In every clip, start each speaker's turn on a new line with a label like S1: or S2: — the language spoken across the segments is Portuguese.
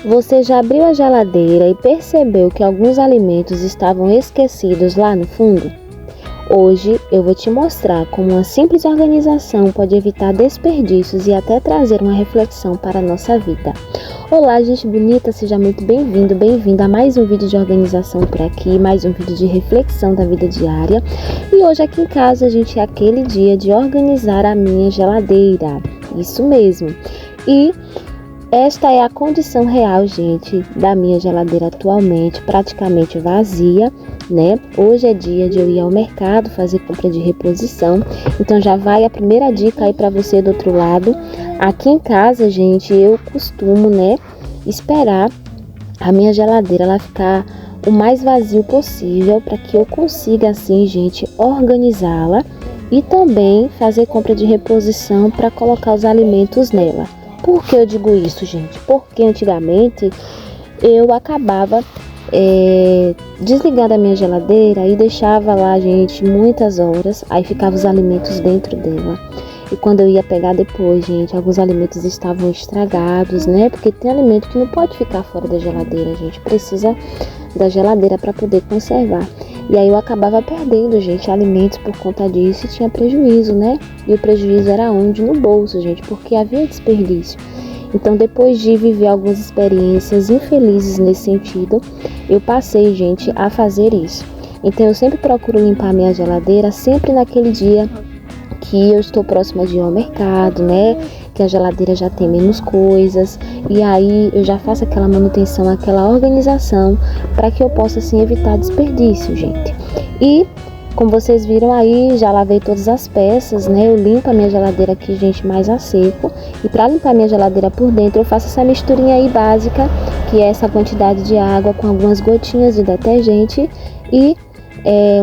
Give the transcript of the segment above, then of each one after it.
S1: Você já abriu a geladeira e percebeu que alguns alimentos estavam esquecidos lá no fundo? Hoje eu vou te mostrar como uma simples organização pode evitar desperdícios e até trazer uma reflexão para a nossa vida. Olá, gente bonita, seja muito bem-vindo, bem-vinda a mais um vídeo de organização por aqui, mais um vídeo de reflexão da vida diária. E hoje aqui em casa, gente, é aquele dia de organizar a minha geladeira, isso mesmo. E esta é a condição real, gente, da minha geladeira atualmente, praticamente vazia, né? Hoje é dia de eu ir ao mercado fazer compra de reposição, então já vai a primeira dica aí para você do outro lado. Aqui em casa, gente, eu costumo, né, esperar a minha geladeira ela ficar o mais vazio possível para que eu consiga, assim, gente, organizá-la e também fazer compra de reposição para colocar os alimentos nela. Por que eu digo isso, gente? Porque antigamente eu acabava desligando a minha geladeira e deixava lá, gente, muitas horas. Aí ficavam os alimentos dentro dela. E quando eu ia pegar depois, gente, alguns alimentos estavam estragados, né? Porque tem alimento que não pode ficar fora da geladeira, gente. Precisa da geladeira para poder conservar. E aí eu acabava perdendo, gente, alimentos por conta disso e tinha prejuízo, né? E o prejuízo era onde? No bolso, gente, porque havia desperdício. Então, depois de viver algumas experiências infelizes nesse sentido, eu passei, gente, a fazer isso. Então, eu sempre procuro limpar minha geladeira sempre naquele dia que eu estou próxima de ir ao mercado, né? Que a geladeira já tem menos coisas. E aí eu já faço aquela manutenção, aquela organização para que eu possa, assim, evitar desperdício, gente. E como vocês viram aí, já lavei todas as peças, né? Eu limpo a minha geladeira aqui, gente, mais a seco. E para limpar a minha geladeira por dentro, eu faço essa misturinha aí básica, que é essa quantidade de água com algumas gotinhas de detergente e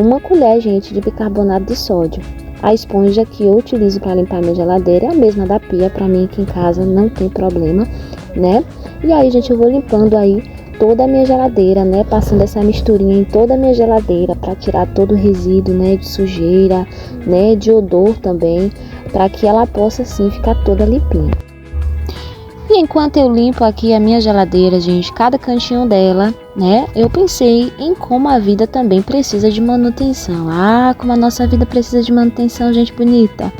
S1: uma colher, gente, de bicarbonato de sódio. A esponja que eu utilizo para limpar a minha geladeira é a mesma da pia, para mim aqui em casa não tem problema, né? E aí, gente, eu vou limpando aí toda a minha geladeira, né? Passando essa misturinha em toda a minha geladeira para tirar todo o resíduo, né? De sujeira, né? De odor também, para que ela possa, assim, ficar toda limpinha. E enquanto eu limpo aqui a minha geladeira, gente, cada cantinho dela, né, eu pensei em como a vida também precisa de manutenção. Ah, como a nossa vida precisa de manutenção, gente bonita.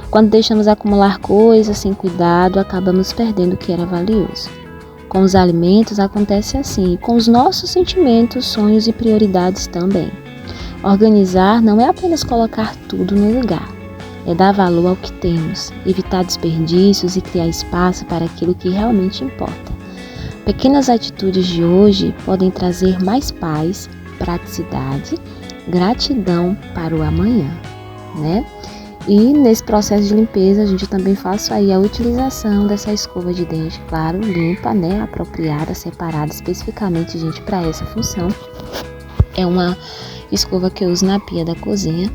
S1: Quando deixamos acumular coisas sem cuidado, acabamos perdendo o que era valioso. Com os alimentos acontece assim, com os nossos sentimentos, sonhos e prioridades também. Organizar não é apenas colocar tudo no lugar. É dar valor ao que temos, evitar desperdícios e criar espaço para aquilo que realmente importa. Pequenas atitudes de hoje podem trazer mais paz, praticidade, gratidão para o amanhã, né? E nesse processo de limpeza, a gente também faço aí a utilização dessa escova de dente, claro, limpa, né? Apropriada, separada especificamente, gente, para essa função. É uma escova que eu uso na pia da cozinha.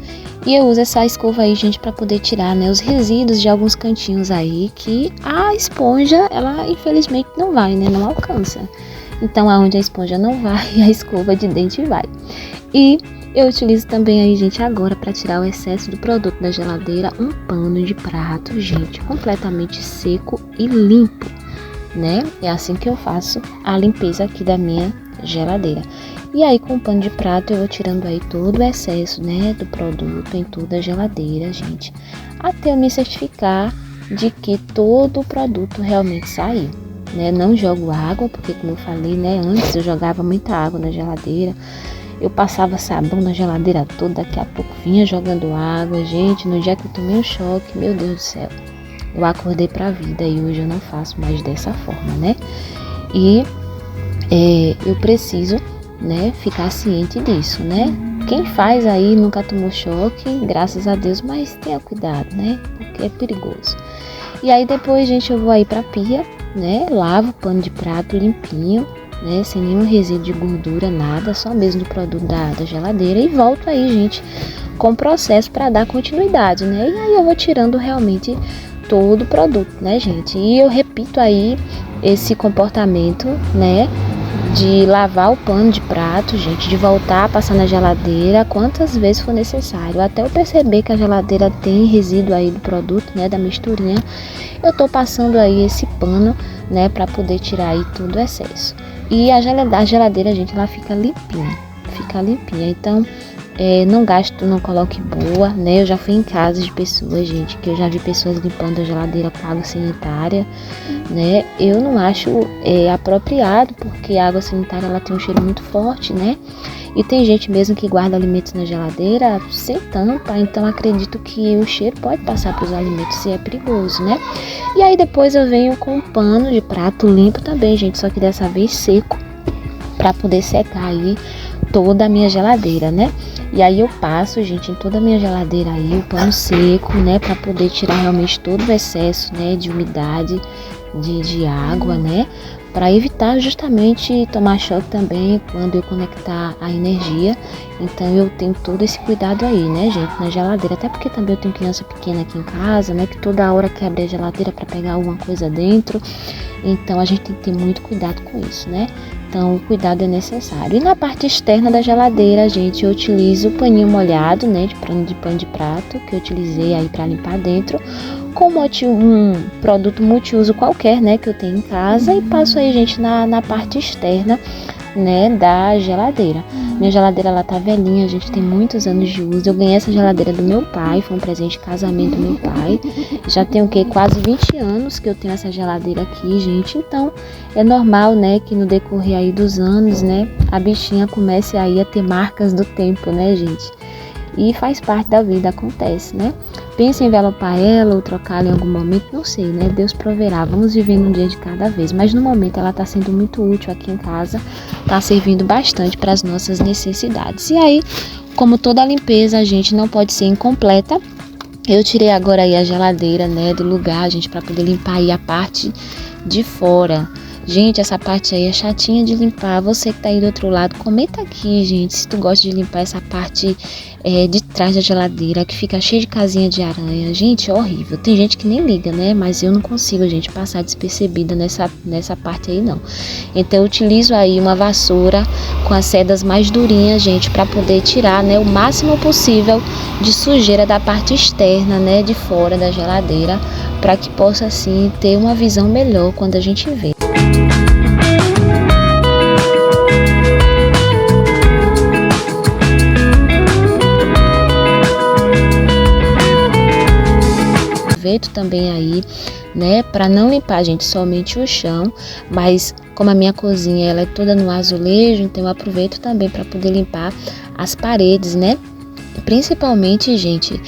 S1: E eu uso essa escova aí, gente, para poder tirar, né, os resíduos de alguns cantinhos aí que a esponja, ela infelizmente não vai, né, não alcança. Então, aonde a esponja não vai, a escova de dente vai. E eu utilizo também aí, gente, agora para tirar o excesso do produto da geladeira, um pano de prato, gente, completamente seco e limpo, né? É assim que eu faço a limpeza aqui da minha geladeira. E aí, com o pano de prato, eu vou tirando aí todo o excesso, né, do produto em toda a geladeira, gente, até eu me certificar de que todo o produto realmente saiu, né? Não jogo água, porque como eu falei, né, antes eu jogava muita água na geladeira, eu passava sabão na geladeira toda, daqui a pouco vinha jogando água, gente, no dia que eu tomei um choque, meu Deus do céu, eu acordei pra vida e hoje eu não faço mais dessa forma, né? E eu preciso, né, ficar ciente disso, né? Quem faz aí nunca tomou choque, graças a Deus, mas tenha cuidado, né? Porque é perigoso. E aí depois, gente, eu vou aí pra pia, né? Lavo o pano de prato limpinho, né? Sem nenhum resíduo de gordura, nada, só mesmo do produto da geladeira. E volto aí, gente, com o processo para dar continuidade, né? E aí eu vou tirando realmente todo o produto, né, gente? E eu repito aí esse comportamento, né, de lavar o pano de prato, gente, de voltar a passar na geladeira quantas vezes for necessário. Até eu perceber que a geladeira tem resíduo aí do produto, né, da misturinha, eu tô passando aí esse pano, né, para poder tirar aí todo o excesso. E a geladeira, gente, ela fica limpinha. Então, não gasto, não coloque boa, né? Eu já fui em casa de pessoas, gente, que eu já vi pessoas limpando a geladeira com água sanitária, né? Eu não acho apropriado, porque a água sanitária ela tem um cheiro muito forte, né? E tem gente mesmo que guarda alimentos na geladeira sem tampa, então acredito que o cheiro pode passar para os alimentos e é perigoso, né? E aí depois eu venho com um pano de prato limpo também, gente, só que dessa vez seco, para poder secar aí toda a minha geladeira, né? E aí eu passo, gente, em toda a minha geladeira aí o pano seco, né, para poder tirar realmente todo o excesso, né, de umidade, de água, né, para evitar justamente tomar choque também quando eu conectar a energia. Então eu tenho todo esse cuidado aí, né, gente, na geladeira, até porque também eu tenho criança pequena aqui em casa, né, que toda hora quer abrir a geladeira para pegar alguma coisa dentro. Então a gente tem que ter muito cuidado com isso, né? Então o cuidado é necessário. E na parte externa da geladeira, gente, eu utilizo o paninho molhado, né, de pano de prato, que eu utilizei aí para limpar dentro, com um produto multiuso qualquer, né, que eu tenho em casa, e passo aí, gente, na parte externa, né, da geladeira. Minha geladeira, ela tá velhinha, a gente tem muitos anos de uso. Eu ganhei essa geladeira do meu pai, foi um presente de casamento do meu pai. Já tem o quê? Quase 20 anos que eu tenho essa geladeira aqui, gente. Então, é normal, né, que no decorrer aí dos anos, né, a bichinha comece aí a ter marcas do tempo, né, gente? E faz parte da vida, acontece, né? Pensa em envelopar ela ou trocá-la em algum momento, não sei, né? Deus proverá, vamos vivendo um dia de cada vez. Mas no momento ela está sendo muito útil aqui em casa, está servindo bastante para as nossas necessidades. E aí, como toda limpeza, a gente não pode ser incompleta. Eu tirei agora aí a geladeira, né, do lugar, gente, para poder limpar aí a parte de fora. Gente, essa parte aí é chatinha de limpar. Você que tá aí do outro lado, comenta aqui, gente, se tu gosta de limpar essa parte de trás da geladeira, que fica cheia de casinha de aranha. Gente, é horrível. Tem gente que nem liga, né? Mas eu não consigo, gente, passar despercebida nessa parte aí, não. Então eu utilizo aí uma vassoura com as cerdas mais durinhas, gente, para poder tirar, né, o máximo possível de sujeira da parte externa, né, de fora da geladeira, para que possa, assim, ter uma visão melhor quando a gente vê. Aproveito também aí, né, para não limpar, gente, somente o chão, mas como a minha cozinha ela é toda no azulejo, então eu aproveito também para poder limpar as paredes, né, principalmente, gente,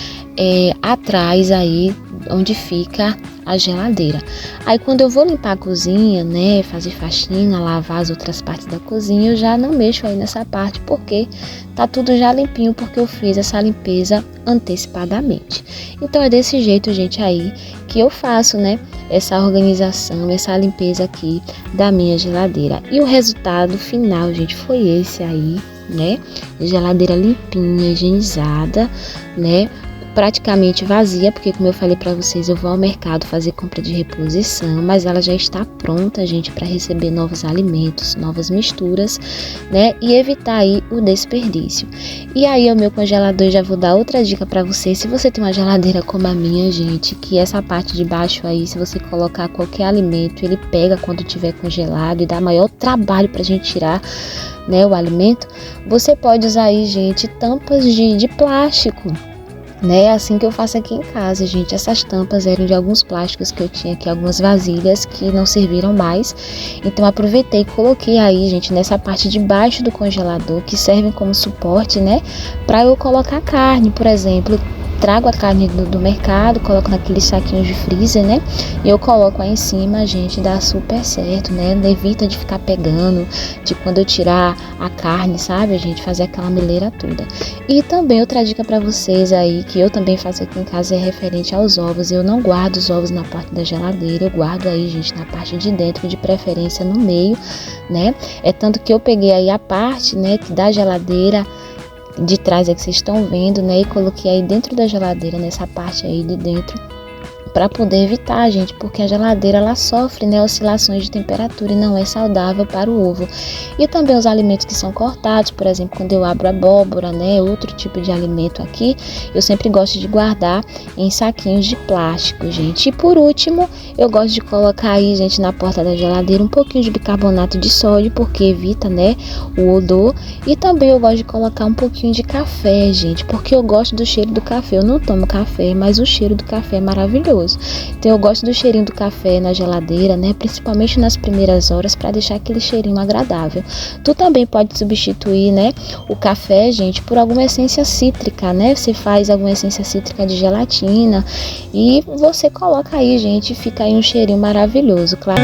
S1: atrás aí onde fica a geladeira. Aí quando eu vou limpar a cozinha, né, fazer faxina, lavar as outras partes da cozinha, eu já não mexo aí nessa parte, porque tá tudo já limpinho, porque eu fiz essa limpeza antecipadamente. Então é desse jeito, gente, aí que eu faço, né, essa organização, essa limpeza aqui da minha geladeira. E o resultado final, gente, foi esse aí, né, geladeira limpinha, higienizada, né, praticamente vazia, porque como eu falei para vocês, eu vou ao mercado fazer compra de reposição, mas ela já está pronta, gente, para receber novos alimentos, novas misturas, né, e evitar aí o desperdício. E aí o meu congelador, já vou dar outra dica para vocês. Se você tem uma geladeira como a minha, gente, que essa parte de baixo aí, se você colocar qualquer alimento, ele pega quando tiver congelado e dá maior trabalho pra gente tirar, né, o alimento, você pode usar aí, gente, tampas de plástico, né, assim que eu faço aqui em casa, gente. Essas tampas eram de alguns plásticos que eu tinha aqui, algumas vasilhas que não serviram mais, então aproveitei e coloquei aí, gente, nessa parte de baixo do congelador, que servem como suporte, né, para eu colocar carne, por exemplo. Trago a carne do mercado, coloco naqueles saquinhos de freezer, né? E eu coloco aí em cima, gente, dá super certo, né? Evita de ficar pegando, de quando eu tirar a carne, sabe, gente? Fazer aquela meleira toda. E também outra dica pra vocês aí, que eu também faço aqui em casa, é referente aos ovos. Eu não guardo os ovos na porta da geladeira, eu guardo aí, gente, na parte de dentro, de preferência no meio, né? É tanto que eu peguei aí a parte, né, que da geladeira de trás é que vocês estão vendo, né, e coloquei aí dentro da geladeira, nessa parte aí de dentro, para poder evitar, gente, porque a geladeira ela sofre, né, oscilações de temperatura e não é saudável para o ovo. E também os alimentos que são cortados, por exemplo, quando eu abro abóbora, né, outro tipo de alimento aqui, eu sempre gosto de guardar em saquinhos de plástico, gente. E por último, eu gosto de colocar aí, gente, na porta da geladeira um pouquinho de bicarbonato de sódio, porque evita, né, o odor. E também eu gosto de colocar um pouquinho de café, gente, porque eu gosto do cheiro do café. Eu não tomo café, mas o cheiro do café é maravilhoso. Então eu gosto do cheirinho do café na geladeira, né? Principalmente nas primeiras horas, para deixar aquele cheirinho agradável. Tu também pode substituir, né, o café, gente, por alguma essência cítrica, né? Você faz alguma essência cítrica de gelatina e você coloca aí, gente, e fica aí um cheirinho maravilhoso, claro.